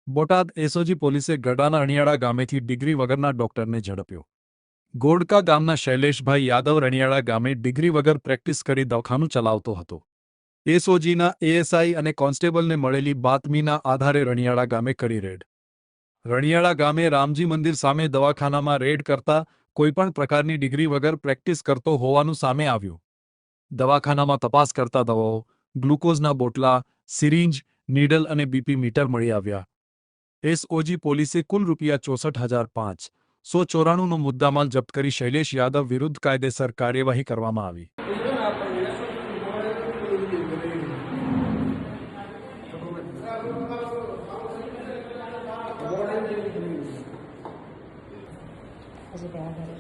Botad SOG પોલીસે ગઢડાના રણિયાળા ગામેથી degree વગરના ડોક્ટરને ઝડપ્યો। ગોડકા ગામના શૈલેષભાઈ યાદવ રણિયાળા ગામે ડિગ્રી વગર પ્રેક્ટિસ કરી દવાખાનું ચલાવતો હતો। એસઓજીના એએસઆઈ અને કોન્સ્ટેબલને મળેલી બાતમીના આધારે રણિયાળા ગામે કરી રેડ। રણિયાળા ગામે રામજી મંદિર સામે દવાખાનામાં રેડ કરતા કોઈપણ પ્રકારની ડિગ્રી વગર પ્રેક્ટિસ કરતો હોવાનું સામે આવ્યું। દવાખાનામાં તપાસ કરતા દવાઓ, ગ્લુકોઝના બોટલા, સિરિંજ, નીડલ અને બીપી મીટર મળી આવ્યા। એસઓજી પોલીસે કુલ ₹64,594નો મુદ્દામાલ જપ્ત કરી શૈલેષ યાદવ વિરુદ્ધ કાયદેસર કાર્યવાહી કરવામાં આવી। હજી ત્યાં ઘરે